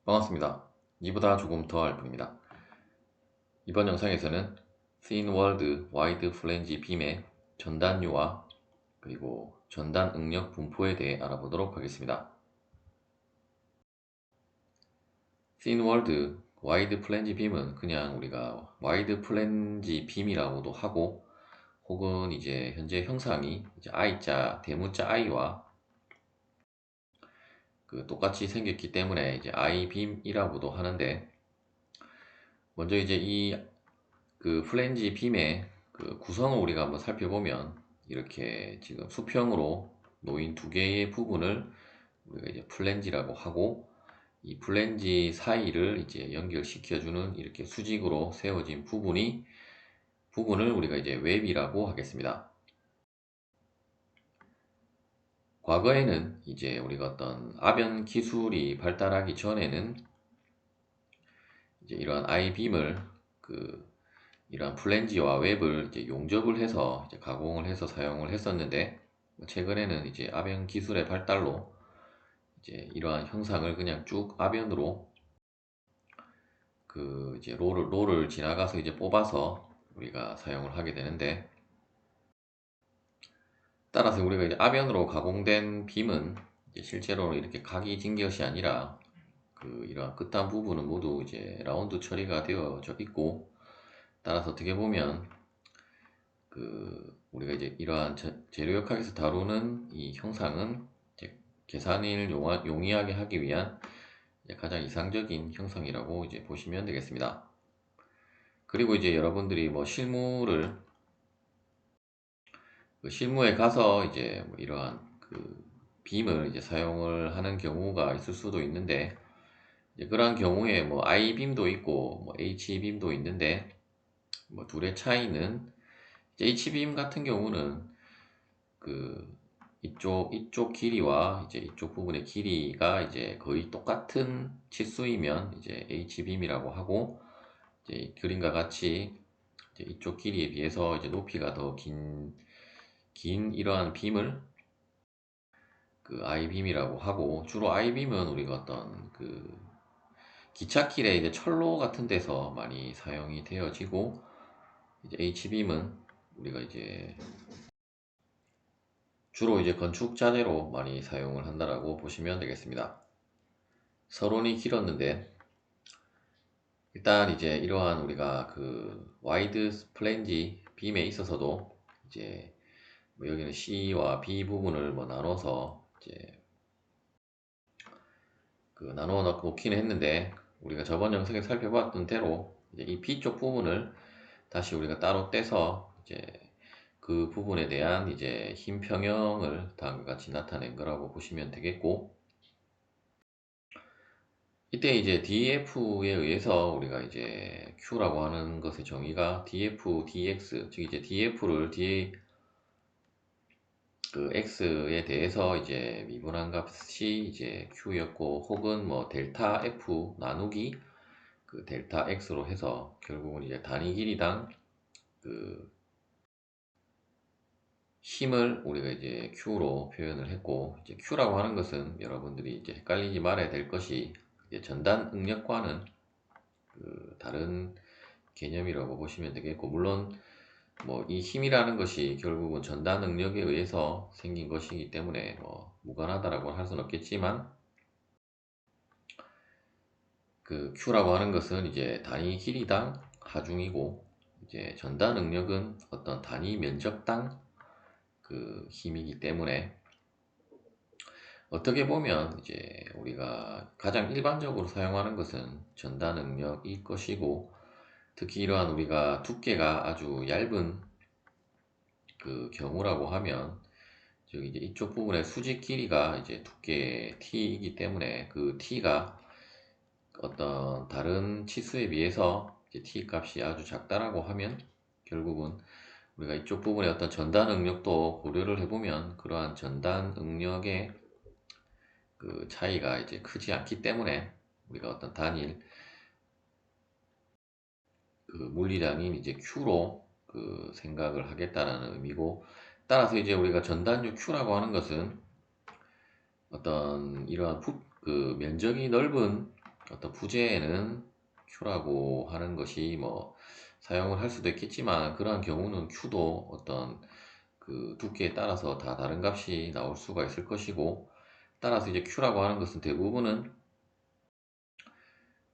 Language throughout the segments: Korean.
반갑습니다. 이보다 조금 더 할 뿐입니다. 이번 영상에서는 Thin World Wide Flange 빔의 전단유와 그리고 전단 응력 분포에 대해 알아보도록 하겠습니다. Thin World Wide Flange 빔은 그냥 우리가 Wide Flange 빔이라고도 하고, 혹은 이제 현재 형상이 이제 I자 대문자 I와 똑같이 생겼기 때문에 이제 I빔이라고도 하는데, 먼저 이제 이 플랜지 빔의 구성을 우리가 한번 살펴보면, 이렇게 지금 수평으로 놓인 두 개의 부분을 우리가 이제 플랜지라고 하고, 이 플랜지 사이를 이제 연결시켜주는 이렇게 수직으로 세워진 부분을 우리가 이제 웹이라고 하겠습니다. 과거에는 이제 우리가 어떤 아변 기술이 발달하기 전에는 이제 이러한 아이빔을 이러한 플랜지와 웹을 이제 용접을 해서 이제 가공을 해서 사용을 했었는데, 최근에는 이제 아변 기술의 발달로 이제 이러한 형상을 그냥 쭉 아변으로 이제 롤을 지나가서 이제 뽑아서 우리가 사용을 하게 되는데, 따라서 우리가 이제 아변으로 가공된 빔은 이제 실제로는 이렇게 각이 진 것이 아니라 이러한 끝단 부분은 모두 이제 라운드 처리가 되어져 있고, 따라서 어떻게 보면 우리가 이제 이러한 재료역학에서 다루는 이 형상은 이제 계산을 용이하게 하기 위한 이제 가장 이상적인 형상이라고 이제 보시면 되겠습니다. 그리고 이제 여러분들이 뭐 실무에 가서 이제 뭐 이러한 빔을 이제 사용을 하는 경우가 있을 수도 있는데, 이제 그러한 경우에 뭐 I빔도 있고 뭐 H빔도 있는데, 뭐 둘의 차이는, H빔 같은 경우는 이쪽 길이와 이제 이쪽 부분의 길이가 이제 거의 똑같은 치수이면 이제 H빔이라고 하고, 이제 그림과 같이 이제 이쪽 길이에 비해서 이제 높이가 더 긴 이러한 빔을 I빔이라고 하고, 주로 I빔은 우리가 어떤 기찻길에 이제 철로 같은 데서 많이 사용이 되어지고, 이제 H빔은 우리가 이제 주로 이제 건축 자재로 많이 사용을 한다라고 보시면 되겠습니다. 서론이 길었는데, 일단 이제 이러한 우리가 와이드 플랜지 빔에 있어서도 이제 뭐 여기는 C와 B 부분을 뭐 나눠서 이제 나누어 놓기는 했는데, 우리가 저번 영상에 살펴봤던 대로 이제 이 B 쪽 부분을 다시 우리가 따로 떼서 이제 그 부분에 대한 이제 힘 평형을 다음과 같이 나타낸 거라고 보시면 되겠고, 이때 이제 DF에 의해서 우리가 이제 Q라고 하는 것의 정의가 dF, dx, 즉 이제 dF를 x에 대해서 이제 미분한 값이 이제 Q였고, 혹은 뭐 델타 F 나누기 델타 X로 해서 결국은 이제 단위 길이당 힘을 우리가 이제 Q로 표현을 했고, 이제 Q라고 하는 것은 여러분들이 이제 헷갈리지 말아야 될 것이, 이제 전단 응력과는 다른 개념이라고 보시면 되겠고, 물론 뭐 이 힘이라는 것이 결국은 전단 응력에 의해서 생긴 것이기 때문에 뭐 무관하다라고 할 수는 없겠지만, Q라고 하는 것은 이제 단위 길이당 하중이고, 이제 전단 응력은 어떤 단위 면적당 힘이기 때문에, 어떻게 보면 이제 우리가 가장 일반적으로 사용하는 것은 전단 응력일 것이고, 특히 이러한 우리가 두께가 아주 얇은 경우라고 하면, 즉 이제 이쪽 부분의 수직 길이가 이제 두께 T이기 때문에 그 T가 어떤 다른 치수에 비해서 이제 T 값이 아주 작다라고 하면, 결국은 우리가 이쪽 부분의 어떤 전단 응력도 고려를 해보면, 그러한 전단 응력의 차이가 이제 크지 않기 때문에 우리가 어떤 단일 물리량인 이제 Q로 생각을 하겠다라는 의미고, 따라서 이제 우리가 전단유 Q라고 하는 것은 어떤 이러한 면적이 넓은 어떤 부재에는 Q라고 하는 것이 뭐 사용을 할 수도 있겠지만, 그러한 경우는 Q도 어떤 그 두께에 따라서 다 다른 값이 나올 수가 있을 것이고, 따라서 이제 Q라고 하는 것은 대부분은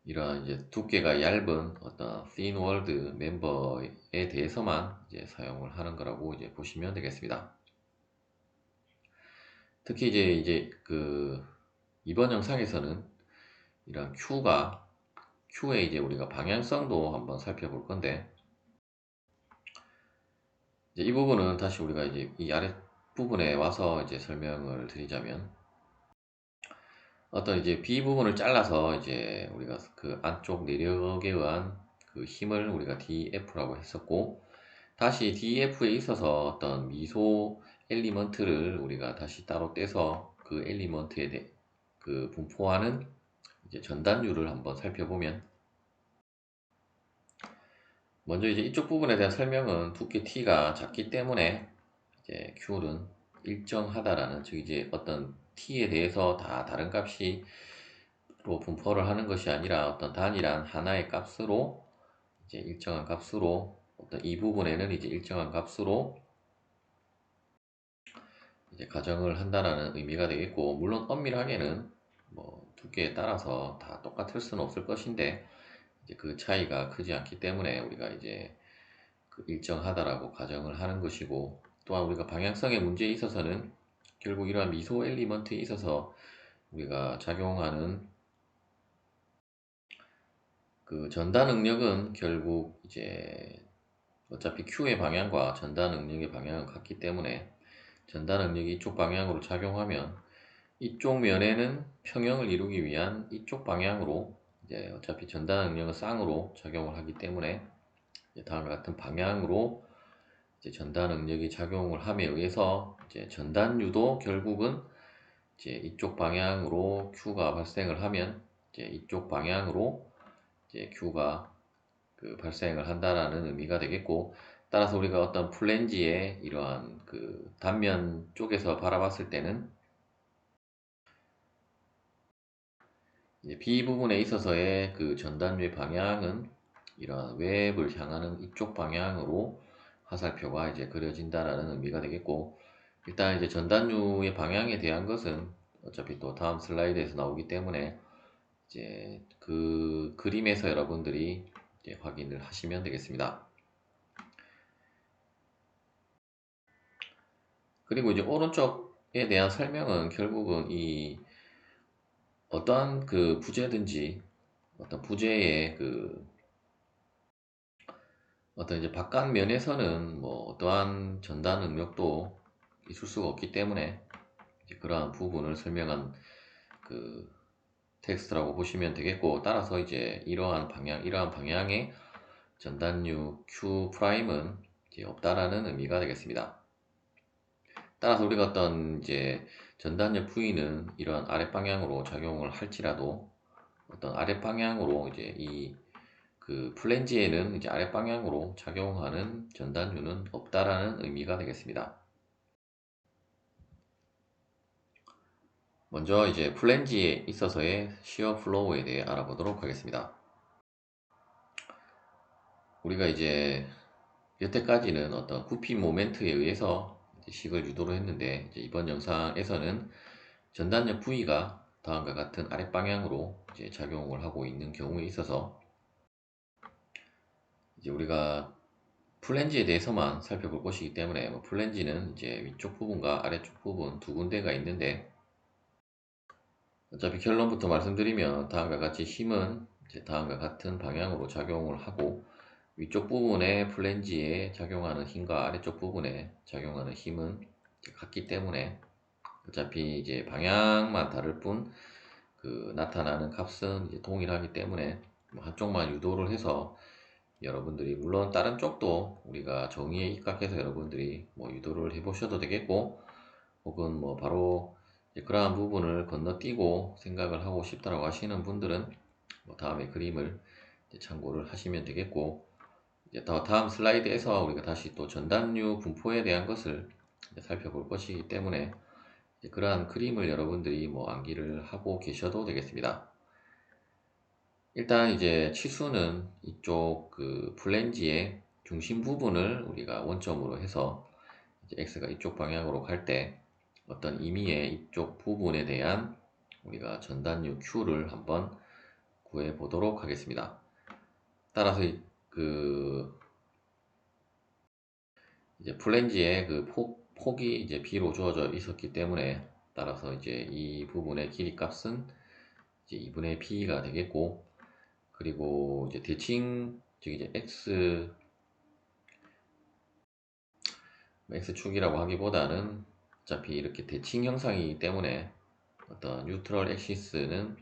이러한 이제 두께가 얇은 어떤 thin walled 멤버에 대해서만 이제 사용을 하는 거라고 이제 보시면 되겠습니다. 특히 이제 그 이번 영상에서는 이런 Q의 이제 우리가 방향성도 한번 살펴볼 건데, 이제 이 부분은 다시 우리가 이제 이 아래 부분에 와서 이제 설명을 드리자면, 어떤 이제 B 부분을 잘라서 이제 우리가 그 안쪽 내력에 의한 그 힘을 우리가 DF라고 했었고, 다시 DF에 있어서 어떤 미소 엘리먼트를 우리가 다시 따로 떼서 그 엘리먼트에 대해 그 분포하는 이제 전단율을 한번 살펴보면, 먼저 이제 이쪽 부분에 대한 설명은 두께 T가 작기 때문에 이제 Q는 일정하다라는, 즉 이제 어떤 T에 대해서 다 다른 값이 로 분포를 하는 것이 아니라 어떤 단일한 하나의 값으로 이제 일정한 값으로, 어떤 이 부분에는 이제 일정한 값으로 이제 가정을 한다라는 의미가 되겠고, 물론 엄밀하게는 뭐 두께에 따라서 다 똑같을 수는 없을 것인데, 이제 그 차이가 크지 않기 때문에 우리가 이제 그 일정하다라고 가정을 하는 것이고, 또한 우리가 방향성의 문제에 있어서는 결국 이러한 미소 엘리먼트에 있어서 우리가 작용하는 그 전단 응력은 결국 이제 어차피 Q의 방향과 전단 응력의 방향은 같기 때문에, 전단 응력이 이쪽 방향으로 작용하면 이쪽 면에는 평형을 이루기 위한 이쪽 방향으로 이제 어차피 전단 응력은 쌍으로 작용을 하기 때문에, 다음과 같은 방향으로 이제 전단 응력이 작용을 함에 의해서 이제 전단유도 결국은 이제 이쪽 방향으로 Q가 발생을 하면 이제 이쪽 방향으로 이제 Q가 그 발생을 한다라는 의미가 되겠고, 따라서 우리가 어떤 플랜지의 이러한 그 단면 쪽에서 바라봤을 때는 이제 B 부분에 있어서의 그 전단유의 방향은 이러한 웹을 향하는 이쪽 방향으로 화살표가 이제 그려진다라는 의미가 되겠고, 일단 이제 전단유의 방향에 대한 것은 어차피 또 다음 슬라이드에서 나오기 때문에 이제 그 그림에서 여러분들이 이제 확인을 하시면 되겠습니다. 그리고 이제 오른쪽에 대한 설명은 결국은 이 어떠한 그 부재든지 어떤 부재의 그 어떤 이제 바깥 면에서는 뭐 어떠한 전단 능력도 있을 수가 없기 때문에 이제 그러한 부분을 설명한 그 텍스트라고 보시면 되겠고, 따라서 이제 이러한 방향의 전단유 Q 프라임은 이제 없다라는 의미가 되겠습니다. 따라서 우리가 어떤 이제 전단력 V는 이러한 아랫 방향으로 작용을 할지라도, 어떤 아랫 방향으로 이제 이 그 플랜지에는 이제 아랫 방향으로 작용하는 전단유는 없다라는 의미가 되겠습니다. 먼저 이제 플랜지에 있어서의 시어 플로우에 대해 알아보도록 하겠습니다. 우리가 이제 여태까지는 어떤 굽힘 모멘트에 의해서 이제 식을 유도를 했는데, 이제 이번 영상에서는 전단력 V가 다음과 같은 아랫 방향으로 이제 작용을 하고 있는 경우에 있어서 이제 우리가 플랜지에 대해서만 살펴볼 것이기 때문에, 뭐 플랜지는 이제 위쪽 부분과 아래쪽 부분 두 군데가 있는데, 어차피 결론부터 말씀드리면 다음과 같이 힘은 이제 다음과 같은 방향으로 작용을 하고, 위쪽 부분에 플랜지에 작용하는 힘과 아래쪽 부분에 작용하는 힘은 같기 때문에 어차피 이제 방향만 다를 뿐 그 나타나는 값은 이제 동일하기 때문에, 뭐 한쪽만 유도를 해서 여러분들이, 물론 다른 쪽도 우리가 정의에 입각해서 여러분들이 뭐 유도를 해 보셔도 되겠고, 혹은 뭐 바로 그러한 부분을 건너뛰고 생각을 하고 싶다라고 하시는 분들은 뭐 다음에 그림을 참고를 하시면 되겠고, 이제 더 다음 슬라이드에서 우리가 다시 또 전단류 분포에 대한 것을 살펴볼 것이기 때문에 그러한 그림을 여러분들이 뭐 암기를 하고 계셔도 되겠습니다. 일단 이제 치수는 이쪽 그 플랜지의 중심 부분을 우리가 원점으로 해서 이제 x가 이쪽 방향으로 갈 때 어떤 임의의 이쪽 부분에 대한 우리가 전단유 q를 한번 구해 보도록 하겠습니다. 따라서 그 이제 플랜지의 그 폭이 이제 b로 주어져 있었기 때문에, 따라서 이제 이 부분의 길이 값은 이제 2분의 b가 되겠고, 그리고 이제 대칭, 즉 이제 x축이라고 하기보다는 어차피 이렇게 대칭 형상이기 때문에 어떤 뉴트럴 액시스는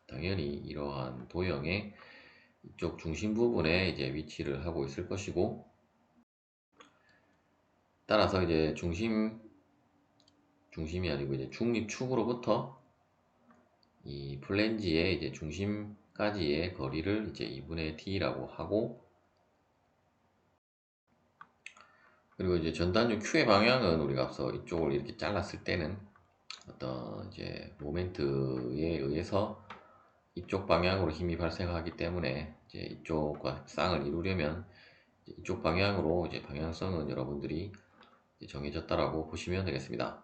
당연히 이러한 도형의 이쪽 중심 부분에 이제 위치를 하고 있을 것이고, 따라서 이제 중심이 아니고 이제 중립축으로부터 이 플랜지의 이제 중심까지의 거리를 이제 2분의 t라고 하고, 그리고 이제 전단유 q의 방향은 우리가 앞서 이쪽을 이렇게 잘랐을 때는 어떤 이제 모멘트에 의해서 이쪽 방향으로 힘이 발생하기 때문에 이제 이쪽과 쌍을 이루려면 이쪽 방향으로 이제 방향성은 여러분들이 이제 정해졌다라고 보시면 되겠습니다.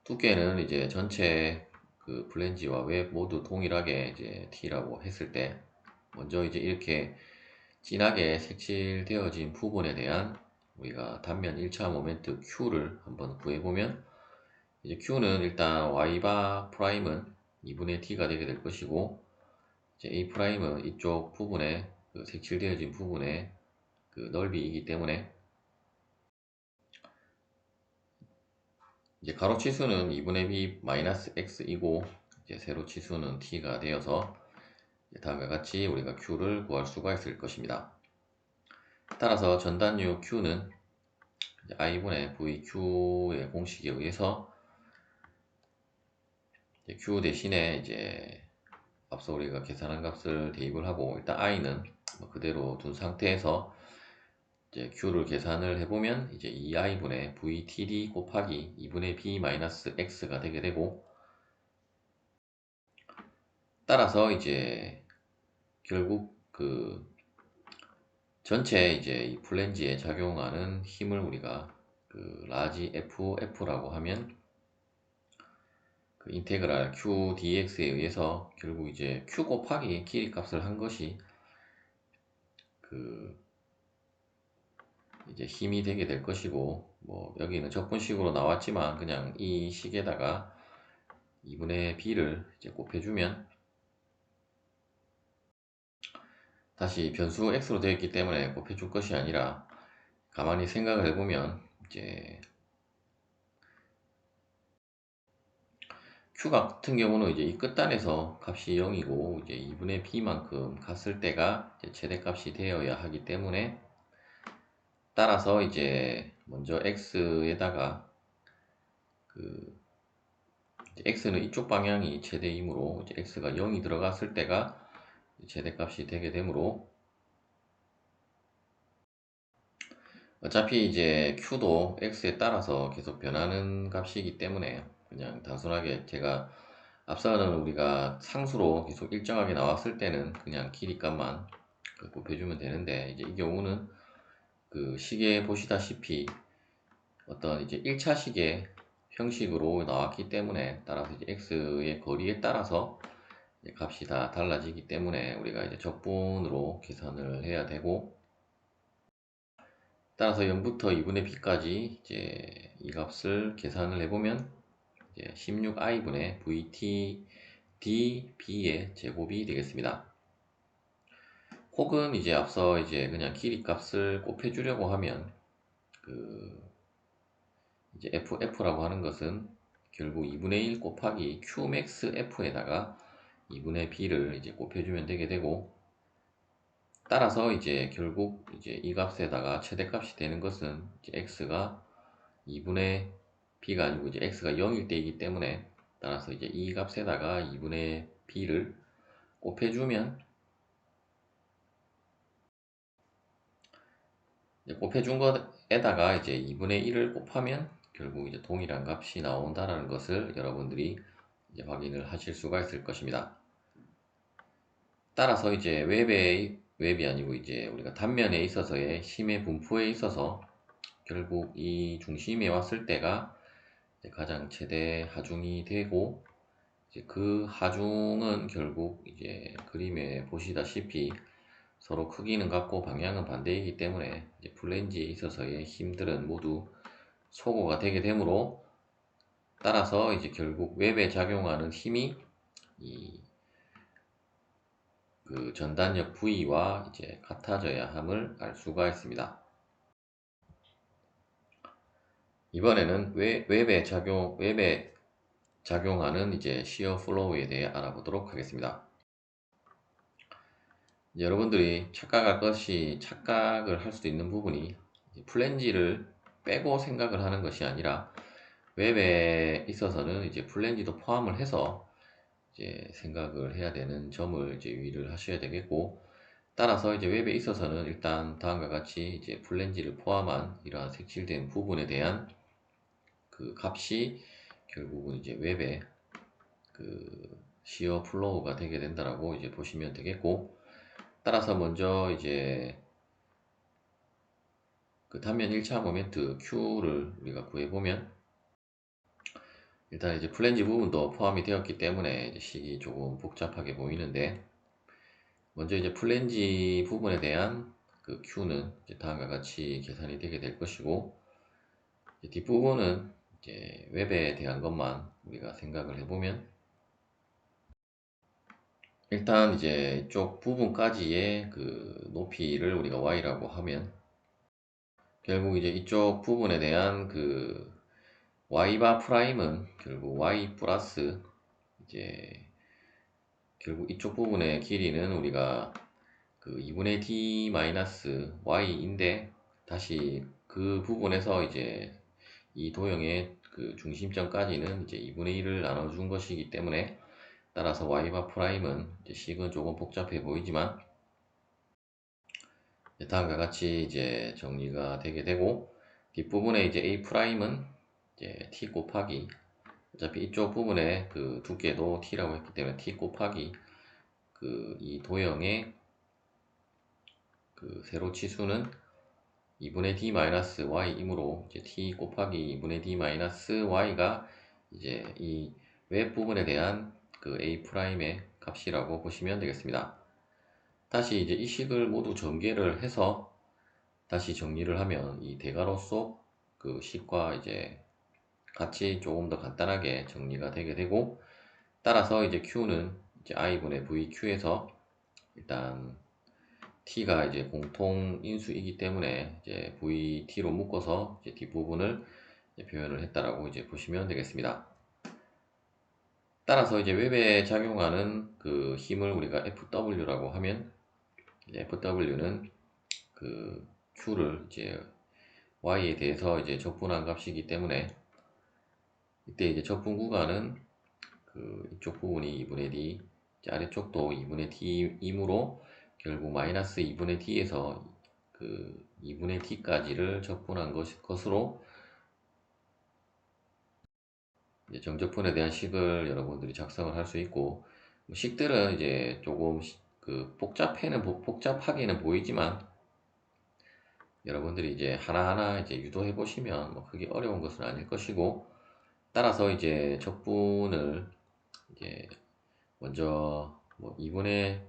두께는 이제 전체 그 플랜지와 웹 모두 동일하게 이제 t라고 했을 때, 먼저 이제 이렇게 진하게 색칠되어진 부분에 대한 우리가 단면 1차 모멘트 q를 한번 구해보면, 이제 q는 일단 y바 프라임은 2분의 t가 되게 될 것이고, 이제 a 프라임은 이쪽 부분에 그 색칠되어진 부분의 그 넓이이기 때문에 이제 가로 치수는 2분의 b 마이너스 x이고, 이제 세로 치수는 t가 되어서 다음과 같이 우리가 q를 구할 수가 있을 것입니다. 따라서 전단유 q는 i분의 vq의 공식에 의해서 q 대신에 이제 앞서 우리가 계산한 값을 대입을 하고, 일단 i는 그대로 둔 상태에서 이제 q를 계산을 해보면 이제 2i분의 vtd 곱하기 2분의 b 마이너스 x가 되게 되고, 따라서 이제 결국 그 전체 이제 이 플랜지에 작용하는 힘을 우리가 그 라지 FF라고 하면 그 인테그랄 q dx에 의해서 결국 이제 q 곱하기 길이 값을 한 것이 그 이제 힘이 되게 될 것이고, 뭐 여기는 적분식으로 나왔지만 그냥 이 식에다가 2분의 b를 이제 곱해주면 다시 변수 x로 되어 있기 때문에 곱해줄 것이 아니라, 가만히 생각을 해보면 이제 q 같은 경우는 이제 이 끝단에서 값이 0이고 이제 2분의 b만큼 갔을 때가 이제 최대값이 되어야 하기 때문에, 따라서 이제 먼저 x에다가 그 이제 x는 이쪽 방향이 최대이므로 이제 x가 0이 들어갔을 때가 최대값이 되게 되므로, 어차피 이제 q도 x에 따라서 계속 변하는 값이기 때문에 그냥 단순하게 제가 앞서는 우리가 상수로 계속 일정하게 나왔을 때는 그냥 길이 값만 곱해주면 되는데, 이제 이 경우는 그 식에 보시다시피 어떤 이제 1차 식의 형식으로 나왔기 때문에, 따라서 이제 x의 거리에 따라서 이제 값이 다 달라지기 때문에 우리가 이제 적분으로 계산을 해야 되고, 따라서 0부터 2분의 b까지 이제 이 값을 계산을 해보면 이제 16i분의 vt db의 제곱이 되겠습니다. 혹은 이제 앞서 이제 그냥 길이 값을 곱해주려고 하면 그 이제 ff라고 하는 것은 결국 2분의 1 곱하기 qmax f에다가 2분의 b를 이제 곱해주면 되게 되고, 따라서 이제 결국 이제 이 값에다가 최대값이 되는 것은 이제 x가 2분의 b가 아니고 이제 x가 0일 때이기 때문에, 따라서 이제 이 값에다가 2분의 b를 곱해주면, 이제 곱해준 것에다가 이제 2분의 1을 곱하면 결국 이제 동일한 값이 나온다라는 것을 여러분들이 이제 확인을 하실 수가 있을 것입니다. 따라서 이제 웹이 아니고 이제 우리가 단면에 있어서의 힘의 분포에 있어서 결국 이 중심에 왔을 때가 이제 가장 최대 하중이 되고, 이제 그 하중은 결국 이제 그림에 보시다시피 서로 크기는 같고 방향은 반대이기 때문에 이제 플랜지에 있어서의 힘들은 모두 소거가 되게 되므로, 따라서 이제 결국 웹에 작용하는 힘이 이 그 전단력 V와 이제 같아져야 함을 알 수가 있습니다. 이번에는 웹에 작용하는 이제 시어 플로우에 대해 알아보도록 하겠습니다. 여러분들이 착각을 할 수도 있는 부분이, 플랜지를 빼고 생각을 하는 것이 아니라 웹에 있어서는 이제 플랜지도 포함을 해서 이제 생각을 해야 되는 점을 이제 유의를 하셔야 되겠고, 따라서 이제 웹에 있어서는 일단 다음과 같이 이제 플랜지를 포함한 이러한 색칠된 부분에 대한 그 값이 결국은 이제 웹에 그 시어 플로우가 되게 된다라고 이제 보시면 되겠고, 따라서 먼저 이제 그 단면 1차 모멘트 Q를 우리가 구해보면, 일단 이제 플랜지 부분도 포함이 되었기 때문에 이제 식이 조금 복잡하게 보이는데, 먼저 이제 플랜지 부분에 대한 그 Q는 이제 다음과 같이 계산이 되게 될 것이고, 뒷부분은 이제 웹에 대한 것만 우리가 생각을 해보면, 일단 이제 이쪽 부분까지의 그 높이를 우리가 y라고 하면, 결국 이제 이쪽 부분에 대한 그 y바 프라임은 결국 y 플러스 이제 결국 이쪽 부분의 길이는 우리가 그 2분의 d 마이너스 y인데, 다시 그 부분에서 이제 이 도형의 그 중심점까지는 이제 2분의 1을 나눠준 것이기 때문에, 따라서 y바 프라임은 이제 식은 조금 복잡해 보이지만 다음과 같이 이제 정리가 되게 되고, 뒷부분에 이제 a 프라임은 이제 t 곱하기, 어차피 이쪽 부분에 그 두께도 t라고 했기 때문에 t 곱하기 그 이 도형의 그 세로 치수는 2분의 d 마이너스 y이므로 이제 t 곱하기 2분의 d 마이너스 y가 이제 이 웹 부분에 대한 그 a 프라임의 값이라고 보시면 되겠습니다. 다시 이제 이 식을 모두 전개를 해서 다시 정리를 하면 이 대괄호 속 그 식과 이제 같이 조금 더 간단하게 정리가 되게 되고, 따라서 이제 q는 이제 i분의 vq에서 일단 t가 이제 공통 인수이기 때문에 이제 vt로 묶어서 이제 뒷부분을 이제 표현을 했다라고 이제 보시면 되겠습니다. 따라서 이제 웹에 작용하는 그 힘을 우리가 FW라고 하면, 이제 FW는 그 Q를 이제 Y에 대해서 이제 적분한 값이기 때문에, 이때 이제 적분 구간은 그 이쪽 부분이 2분의 D, 아래쪽도 2분의 D이므로 결국 마이너스 2분의 D에서 그 2분의 D까지를 적분한 것으로 이제 정적분에 대한 식을 여러분들이 작성을 할 수 있고, 식들은 이제 조금 그 복잡하게는 보이지만 여러분들이 이제 하나하나 이제 유도해 보시면 뭐 크게 어려운 것은 아닐 것이고, 따라서 이제 적분을 이제 먼저 뭐 2분의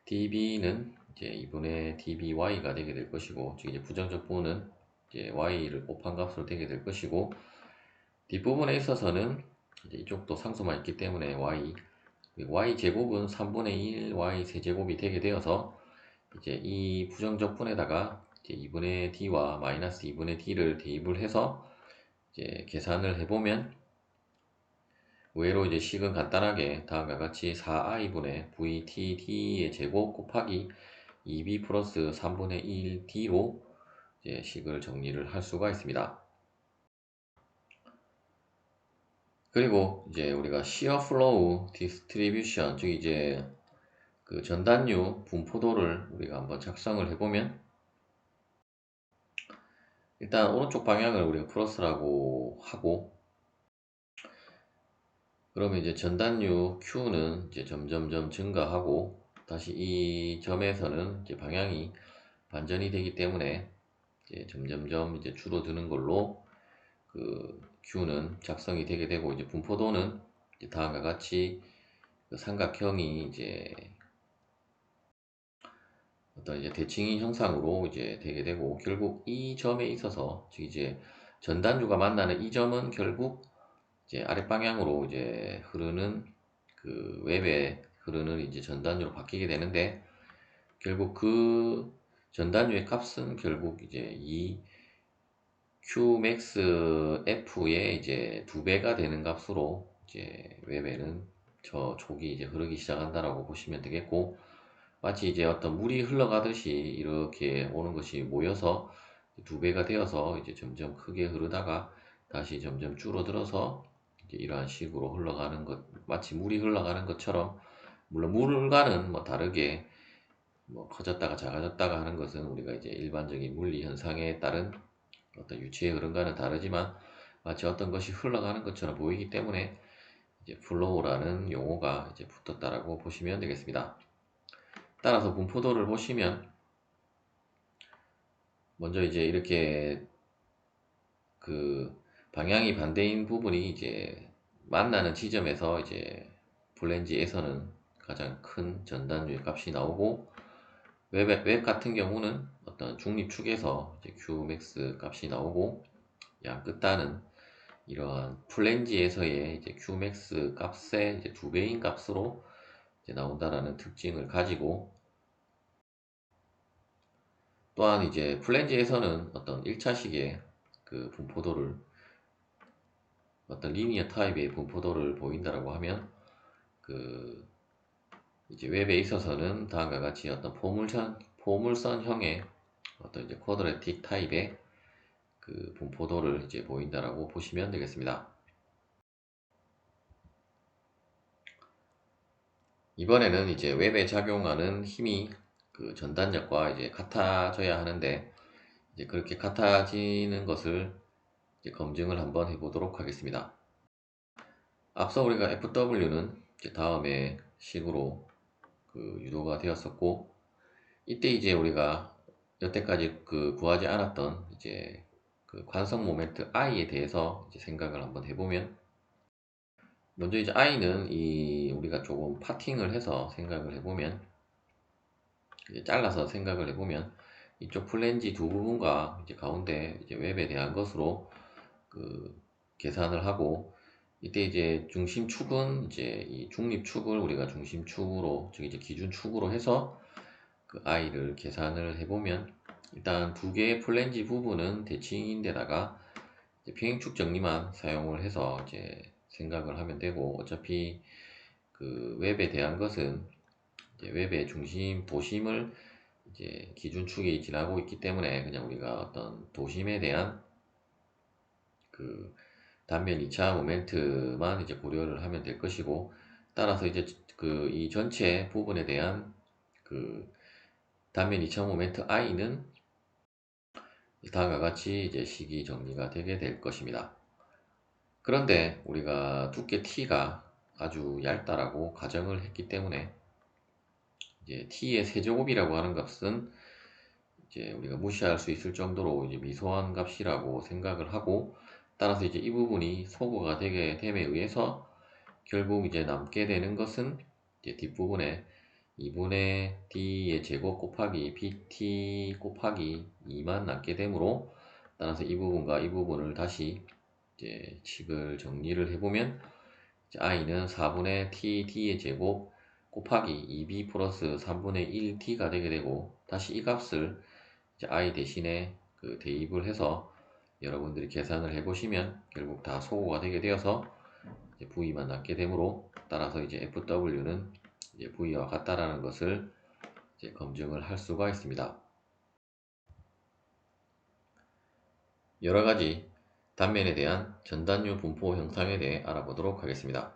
db는 이제 2분의 dby가 되게 될 것이고, 즉 이제 부정적분은 이제 y를 곱한 값으로 되게 될 것이고, 뒷부분에 있어서는 이제 이쪽도 상수만 있기 때문에 y 제곱은 3분의 1 y 세제곱이 되게 되어서, 이제 이 부정적분에다가 이제 2분의 d와 마이너스 2분의 d를 대입을 해서 이제 계산을 해보면, 의외로 이제 식은 간단하게 다음과 같이 4i분의 vtd의 제곱 곱하기 2b 플러스 3분의 1d로 이제 식을 정리를 할 수가 있습니다. 그리고 이제 우리가 시어 플로우 디스트리뷰션, 즉 이제 그 전단류 분포도를 우리가 한번 작성을 해보면, 일단 오른쪽 방향을 우리가 플러스라고 하고, 그러면 이제 전단류 Q는 이제 점점점 증가하고, 다시 이 점에서는 이제 방향이 반전이 되기 때문에 이제 점점점 이제 줄어드는 걸로 그 Q는 작성이 되게 되고, 이제 분포도는 이제 다음과 같이 그 삼각형이 이제 어떤 이제 대칭인 형상으로 이제 되게 되고, 결국 이 점에 있어서 즉 이제 전단류가 만나는 이 점은 결국 이제 아랫 방향으로 이제 흐르는 그 웹에 흐르는 이제 전단류로 바뀌게 되는데, 결국 그 전단류의 값은 결국 이제 이 Qmax F의 이제 두 배가 되는 값으로 이제 웹에는 저 촉이 이제 흐르기 시작한다라고 보시면 되겠고, 마치 이제 어떤 물이 흘러가듯이 이렇게 오는 것이 모여서 두 배가 되어서 이제 점점 크게 흐르다가 다시 점점 줄어들어서 이제 이러한 식으로 흘러가는 것, 마치 물이 흘러가는 것처럼, 물론 물과는 뭐 다르게 뭐 커졌다가 작아졌다가 하는 것은 우리가 이제 일반적인 물리 현상에 따른 어떤 유치의 흐름과는 다르지만 마치 어떤 것이 흘러가는 것처럼 보이기 때문에 이제 플로우라는 용어가 이제 붙었다라고 보시면 되겠습니다. 따라서 분포도를 보시면 먼저 이제 이렇게 그 방향이 반대인 부분이 이제 만나는 지점에서 이제 플랜지에서는 가장 큰 전단율 값이 나오고, 웹 같은 경우는 어떤 중립축에서 이제 Qmax 값이 나오고, 양 끝단은 이러한 플랜지에서의 이제 Qmax 값의 이제 두 배인 값으로 이제 나온다라는 특징을 가지고, 또한 이제 플랜지에서는 어떤 1차식의 그 분포도를, 어떤 리니어 타입의 분포도를 보인다라고 하면, 그 이제 웹에 있어서는 다음과 같이 어떤 포물선형의 어떤 이제 쿼드레틱 타입의 그 분포도를 이제 보인다라고 보시면 되겠습니다. 이번에는 이제 웹에 작용하는 힘이 그 전단력과 이제 같아져야 하는데, 이제 그렇게 같아지는 것을 이제 검증을 한번 해보도록 하겠습니다. 앞서 우리가 FW는 이제 다음의 식으로 그 유도가 되었었고, 이때 이제 우리가 여태까지 그 구하지 않았던 이제 그 관성 모멘트 I에 대해서 이제 생각을 한번 해보면, 먼저 이제 I는 이 우리가 조금 파팅을 해서 생각을 해보면, 이제 잘라서 생각을 해보면 이쪽 플랜지 두 부분과 이제 가운데 이제 웹에 대한 것으로 그 계산을 하고, 이때 이제 중심축은 이제 이 중립축을 우리가 중심축으로, 즉 이제 기준축으로 해서 그 I를 계산을 해보면, 일단 두 개의 플랜지 부분은 대칭인데다가 이제 평행축 정리만 사용을 해서 이제 생각을 하면 되고, 어차피 그 웹에 대한 것은 이제 웹의 중심 도심을 이제 기준축이 지나고 있기 때문에 그냥 우리가 어떤 도심에 대한 그 단면 2차 모멘트만 이제 고려를 하면 될 것이고, 따라서 이제 그 이 전체 부분에 대한 그 단면 2차 모멘트 I는 다음과 같이 이제 식이 정리가 되게 될 것입니다. 그런데 우리가 두께 T가 아주 얇다라고 가정을 했기 때문에 이제 T의 세제곱이라고 하는 값은 이제 우리가 무시할 수 있을 정도로 이제 미소한 값이라고 생각을 하고, 따라서 이제 이 부분이 소거가 되게 됨에 의해서 결국 이제 남게 되는 것은 이제 뒷부분에 2분의 d의 제곱 곱하기 bt 곱하기 2만 남게 되므로, 따라서 이 부분과 이 부분을 다시 이제 식을 정리를 해보면 이제 i는 4분의 t d의 제곱 곱하기 2b 플러스 3분의 1t가 되게 되고, 다시 이 값을 이제 i 대신에 그 대입을 해서 여러분들이 계산을 해보시면 결국 다 소거가 되게 되어서 이제 V만 남게 되므로, 따라서 이제 FW는 이제 V와 같다라는 것을 이제 검증을 할 수가 있습니다. 여러 가지 단면에 대한 전단류 분포 형상에 대해 알아보도록 하겠습니다.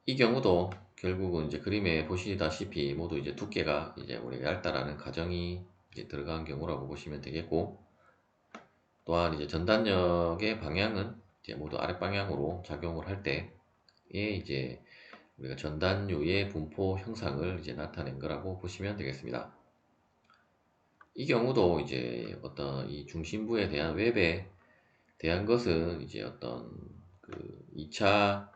이 경우도 결국은 이제 그림에 보시다시피 모두 이제 두께가 이제 우리가 얇다라는 가정이 이제 들어간 경우라고 보시면 되겠고, 또한 이제 전단력의 방향은 이제 모두 아랫 방향으로 작용을 할 때에 이제 우리가 전단류의 분포 형상을 이제 나타낸 거라고 보시면 되겠습니다. 이 경우도 이제 어떤 이 중심부에 대한 웹에 대한 것은 이제 어떤 그 2차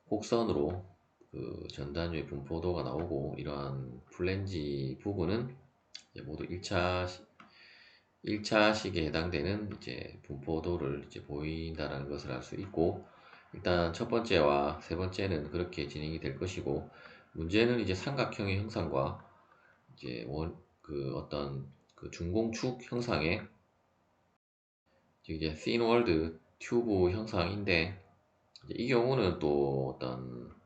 곡선으로 그 전단위의 분포도가 나오고, 이러한 플랜지 부분은 이제 모두 1차식에 해당되는 이제 분포도를 이제 보인다는 것을 알 수 있고, 일단 첫 번째와 세 번째는 그렇게 진행이 될 것이고, 문제는 이제 삼각형의 형상과 이제 그 어떤 그 중공축 형상의, 즉 이제 핀월드 튜브 형상인데, 이제 이 경우는 또 어떤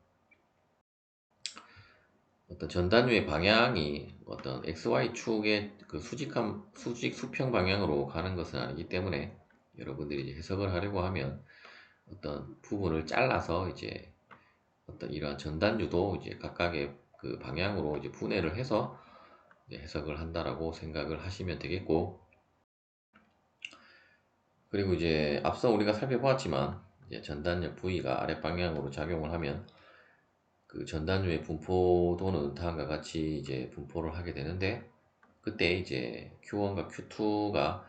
전단위의 방향이 어떤 XY축의 그 수직 수평 방향으로 가는 것은 아니기 때문에, 여러분들이 이제 해석을 하려고 하면 어떤 부분을 잘라서 이제 어떤 이러한 전단유도 이제 각각의 그 방향으로 이제 분해를 해서 이제 해석을 한다라고 생각을 하시면 되겠고, 그리고 이제 앞서 우리가 살펴보았지만 이제 전단력 V가 아랫 방향으로 작용을 하면 그 전단유의 분포도는 다음과 같이 이제 분포를 하게 되는데, 그때 이제 Q1과 Q2가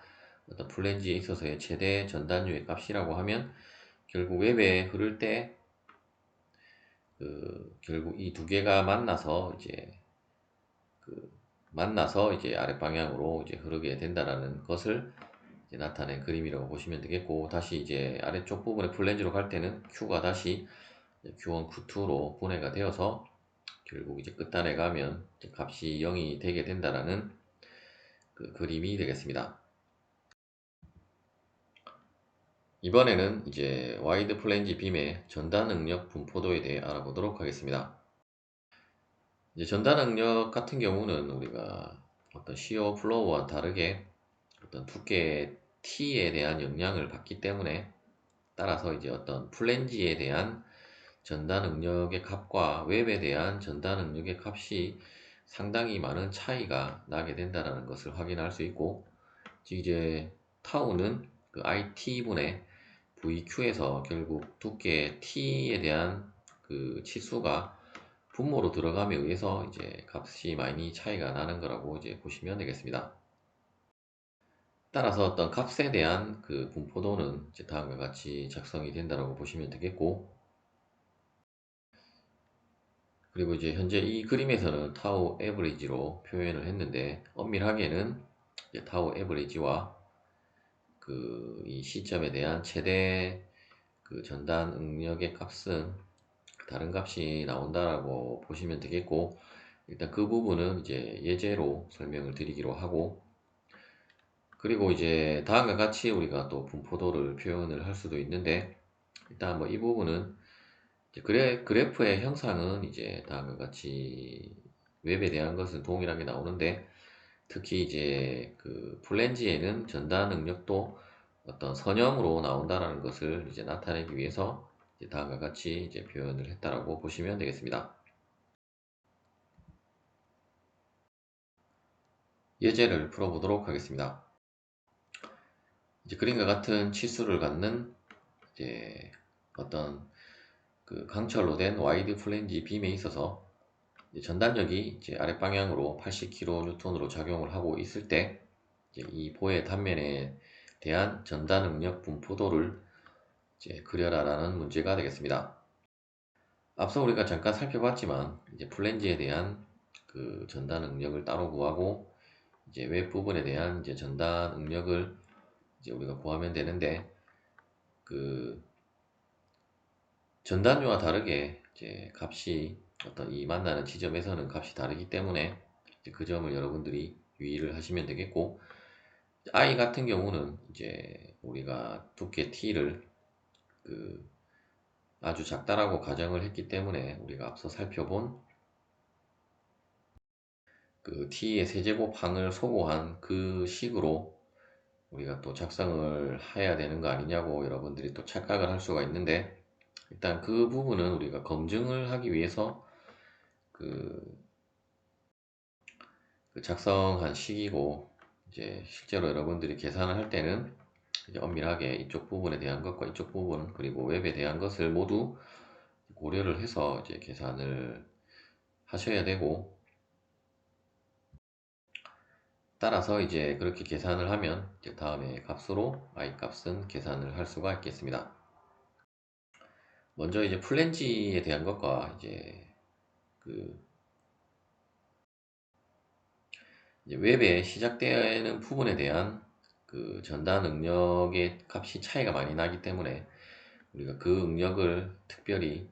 어떤 플랜지에 있어서의 최대 전단유의 값이라고 하면, 결국 웹에 흐를 때 그 결국 이 두 개가 만나서 이제 아랫 방향으로 이제 흐르게 된다라는 것을 이제 나타낸 그림이라고 보시면 되겠고, 다시 이제 아래쪽 부분의 플랜지로 갈 때는 Q가 다시 Q1, Q2로 분해가 되어서 결국 이제 끝단에 가면 이제 값이 0이 되게 된다라는 그 그림이 되겠습니다. 이번에는 이제 와이드 플랜지 빔의 전단 응력 분포도에 대해 알아보도록 하겠습니다. 이제 전단 응력 같은 경우는 우리가 어떤 시어 플로우와 다르게 어떤 두께 T에 대한 영향을 받기 때문에, 따라서 이제 어떤 플랜지에 대한 전단 응력의 값과 웹에 대한 전단 응력의 값이 상당히 많은 차이가 나게 된다는 것을 확인할 수 있고, 즉 이제 타우는 그 IT분의 VQ에서 결국 두께 T에 대한 그 치수가 분모로 들어감에 의해서 이제 값이 많이 차이가 나는 거라고 이제 보시면 되겠습니다. 따라서 어떤 값에 대한 그 분포도는 이제 다음과 같이 작성이 된다고 보시면 되겠고, 그리고 이제 현재 이 그림에서는 타우 에버리지로 표현을 했는데, 엄밀하게는 이제 타우 에버리지와 그 이 시점에 대한 최대 그 전단 응력의 값은 다른 값이 나온다라고 보시면 되겠고, 일단 그 부분은 이제 예제로 설명을 드리기로 하고, 그리고 이제 다음과 같이 우리가 또 분포도를 표현을 할 수도 있는데, 일단 뭐 이 부분은 이제 그래프의 형상은 이제 다음과 같이 웹에 대한 것은 동일하게 나오는데, 특히 이제 그 플랜지에는 전단 응력도 어떤 선형으로 나온다라는 것을 이제 나타내기 위해서 이제 다음과 같이 이제 표현을 했다라고 보시면 되겠습니다. 예제를 풀어보도록 하겠습니다. 이제 그림과 같은 치수를 갖는 이제 어떤 그 강철로 된 와이드 플랜지 빔에 있어서 이제 전단력이 이제 아랫 방향으로 80kN으로 작용을 하고 있을 때, 이제 이 보의 단면에 대한 전단 응력 분포도를 이제 그려라라는 문제가 되겠습니다. 앞서 우리가 잠깐 살펴봤지만 이제 플랜지에 대한 그 전단 응력을 따로 구하고, 이제 웹 부분에 대한 이제 전단 응력을 이제 우리가 구하면 되는데, 그 전단류와 다르게 이제 값이 어떤 이 만나는 지점에서는 값이 다르기 때문에 이제 그 점을 여러분들이 유의를 하시면 되겠고, I 같은 경우는 이제 우리가 두께 T를 그 아주 작다라고 가정을 했기 때문에, 우리가 앞서 살펴본 그 T의 세제곱항을 소거한 그 식으로 우리가 또 작성을 해야 되는 거 아니냐고 여러분들이 또 착각을 할 수가 있는데, 일단 그 부분은 우리가 검증을 하기 위해서 그, 그 작성한 식이고, 이제 실제로 여러분들이 계산을 할 때는 이제 엄밀하게 이쪽 부분에 대한 것과 이쪽 부분, 그리고 웹에 대한 것을 모두 고려를 해서 이제 계산을 하셔야 되고, 따라서 이제 그렇게 계산을 하면 이제 다음에 값으로 i 값은 계산을 할 수가 있겠습니다. 먼저 이제 플랜지에 대한 것과 그 이제 웹에 시작되는 부분에 대한 그 전단 응력의 값이 차이가 많이 나기 때문에 우리가 그 응력을 특별히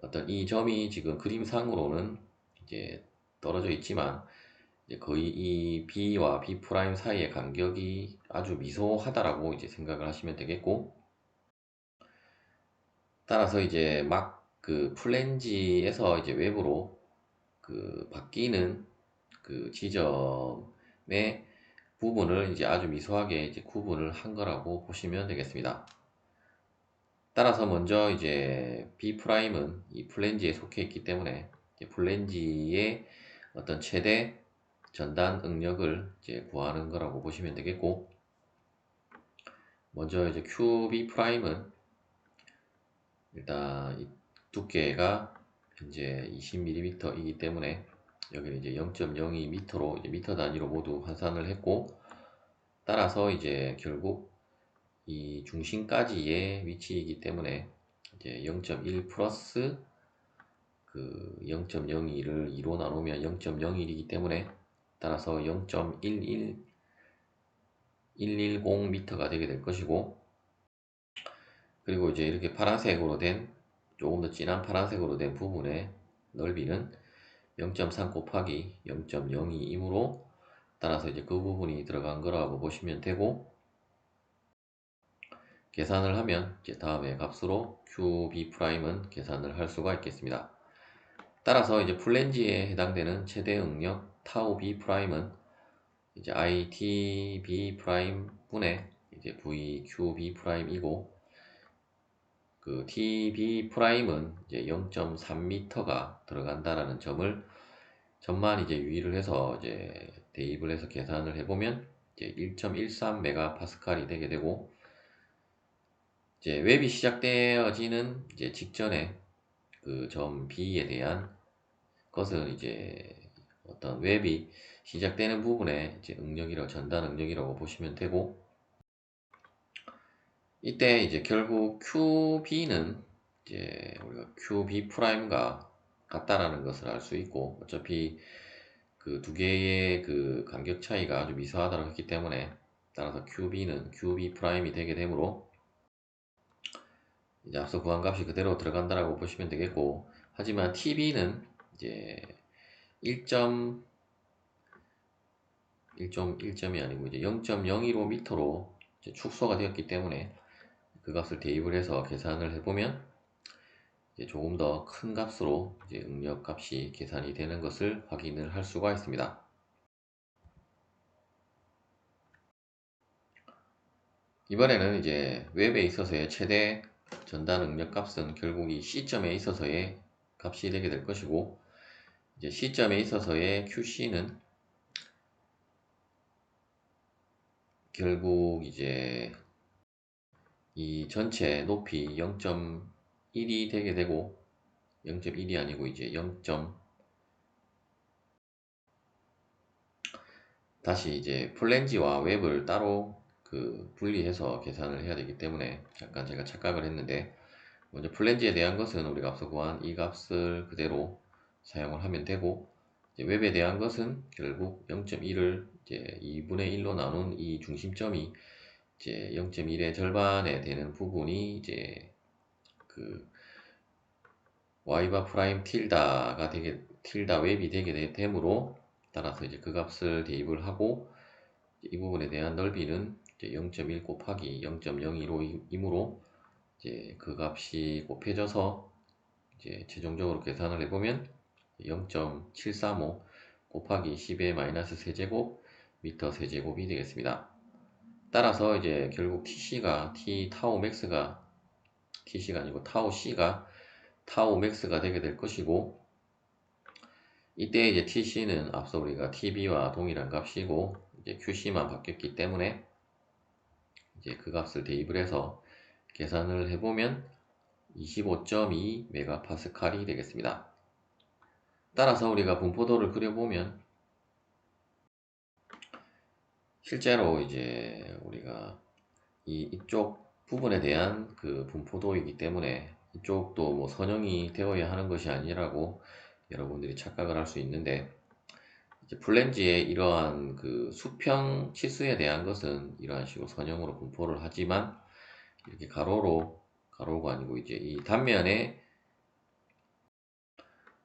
어떤 이 점이 지금 그림상으로는 이제 떨어져 있지만 이제 거의 이 B와 B 프라임 사이의 간격이 아주 미소하다라고 이제 생각을 하시면 되겠고, 따라서 이제 막 그 플랜지에서 이제 웹으로 그 바뀌는 그 지점의 부분을 이제 아주 미소하게 이제 구분을 한 거라고 보시면 되겠습니다. 따라서 먼저 이제 B 프라임은 이 플랜지에 속해 있기 때문에 이제 플랜지의 어떤 최대 전단 응력을 이제 구하는 거라고 보시면 되겠고, 먼저 이제 QB 프라임은 일단 이 두께가 현재 20mm이기 때문에 여기는 이제 0.02m로 이제 미터 단위로 모두 환산을 했고, 따라서 이제 결국 이 중심까지의 위치이기 때문에 이제 0.1 플러스 그 0.02를 2로 나누면 0.01이기 때문에 따라서 0.11110m가 되게 될 것이고, 그리고 이제 이렇게 파란색으로 된 조금 더 진한 파란색으로 된 부분의 넓이는 0.3 곱하기 0.02이므로 따라서 이제 그 부분이 들어간 거라고 보시면 되고, 계산을 하면 이제 다음에 값으로 QB 프라임은 계산을 할 수가 있겠습니다. 따라서 이제 플랜지에 해당되는 최대 응력 타우 B 프라임은 이제 ITB 프라임 분의 이제 VQB 프라임이고, 그 TB 프라임은 이제 0.3m가 들어간다라는 점만 이제 유의를 해서 이제 대입을 해서 계산을 해보면 이제 1.13 메가파스칼이 되게 되고, 이제 웹이 시작되어지는 이제 직전에 그 점 B에 대한 것은 이제 어떤 웹이 시작되는 부분에 이제 응력이라고 전단 응력이라고 보시면 되고, 이때 이제 결국 QB는 이제 우리가 QB 프라임과 같다라는 것을 알 수 있고, 어차피 그 두 개의 그 간격 차이가 아주 미세하다고 했기 때문에 따라서 QB는 QB 프라임이 되게 되므로 이제 앞서 구한 값이 그대로 들어간다라고 보시면 되겠고, 하지만 TB는 이제 1점 1점이 아니고 이제 0.015m로 축소가 되었기 때문에 그 값을 대입을 해서 계산을 해보면 이제 조금 더 큰 값으로 이제 응력 값이 계산이 되는 것을 확인을 할 수가 있습니다. 이번에는 이제 웹에 있어서의 최대 전단 응력 값은 결국 이 C점에 있어서의 값이 되게 될 것이고, 이제 C점에 있어서의 QC는 결국 이제 이 전체 높이 0.1이 되게 되고, 0.1이 아니고 이제 0. 다시 이제 플랜지와 웹을 따로 그 분리해서 계산을 해야 되기 때문에 잠깐 제가 착각을 했는데, 먼저 플랜지에 대한 것은 우리가 앞서 구한 이 값을 그대로 사용을 하면 되고, 이제 웹에 대한 것은 결국 0.1을 이제 2분의 1로 나눈 이 중심점이 이제 0.1의 절반에 되는 부분이 이제 그 y바 프라임 틸다가 되게 틸다 웹이 되게 되므로, 따라서 이제 그 값을 대입을 하고 이 부분에 대한 넓이는 이제 0.1 곱하기 0.015이므로 이제 그 값이 곱해져서 이제 최종적으로 계산을 해보면 0.735 곱하기 10의 마이너스 세제곱 미터 세제곱이 되겠습니다. 따라서 이제 결국 TC가 T 타우 맥스가 TC가 아니고 타우 C가 타우 맥스가 되게 될 것이고, 이때 이제 TC는 앞서 우리가 TB와 동일한 값이고 이제 QC만 바뀌었기 때문에 이제 그 값을 대입을 해서 계산을 해보면 25.2 메가파스칼이 되겠습니다. 따라서 우리가 분포도를 그려보면 실제로 이제 우리가 이쪽 부분에 대한 그 분포도이기 때문에 이쪽도 뭐 선형이 되어야 하는 것이 아니라고 여러분들이 착각을 할 수 있는데, 이제 플랜지의 이러한 그 수평 치수에 대한 것은 이러한 식으로 선형으로 분포를 하지만, 이렇게 가로가 아니고 이제 이 단면에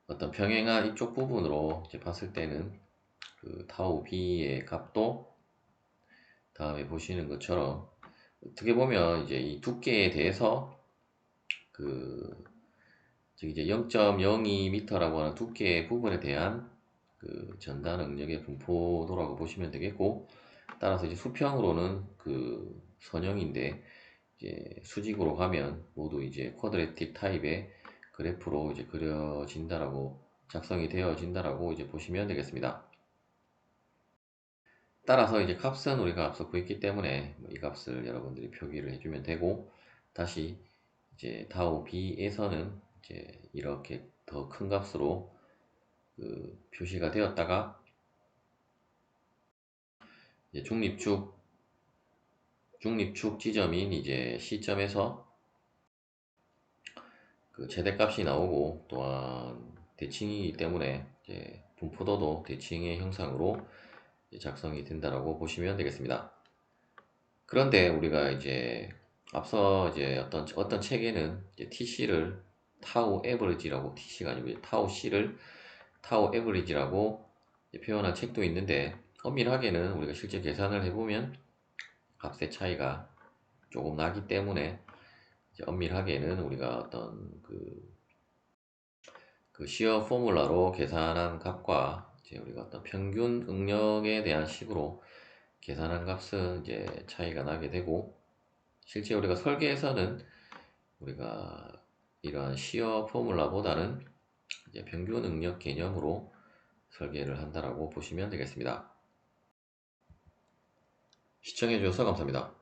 어떤 평행한 이쪽 부분으로 이제 봤을 때는 그 타우 B의 값도 다음에 보시는 것처럼 어떻게 보면 이제 이 두께에 대해서 그 즉 이제 0.02m라고 하는 두께의 부분에 대한 그 전단 응력의 분포도라고 보시면 되겠고, 따라서 이제 수평으로는 그 선형인데 이제 수직으로 가면 모두 이제 쿼드레틱 타입의 그래프로 이제 그려진다라고, 작성이 되어진다라고 이제 보시면 되겠습니다. 따라서 이제 값은 우리가 앞서 구했기 때문에 이 값을 여러분들이 표기를 해주면 되고, 다시 이제 타우 B에서는 이제 이렇게 더 큰 값으로 그 표시가 되었다가, 이제 중립축 지점인 이제 C점에서 그 최대값이 나오고, 또한 대칭이기 때문에 이제 분포도도 대칭의 형상으로 작성이 된다라고 보시면 되겠습니다. 그런데 우리가 이제 앞서 이제 어떤 책에는 이제 TC를 타우 에버리지라고, TC가 아니고 타우 C를 타우 에버리지라고 표현한 책도 있는데, 엄밀하게는 우리가 실제 계산을 해보면 값의 차이가 조금 나기 때문에 이제 엄밀하게는 우리가 어떤 그 시어 포뮬러로 계산한 값과 이제 우리가 어떤 평균 응력에 대한 식으로 계산한 값은 이제 차이가 나게 되고, 실제 우리가 설계에서는 우리가 이러한 시어 포뮬러보다는 이제 평균 응력 개념으로 설계를 한다라고 보시면 되겠습니다. 시청해 주셔서 감사합니다.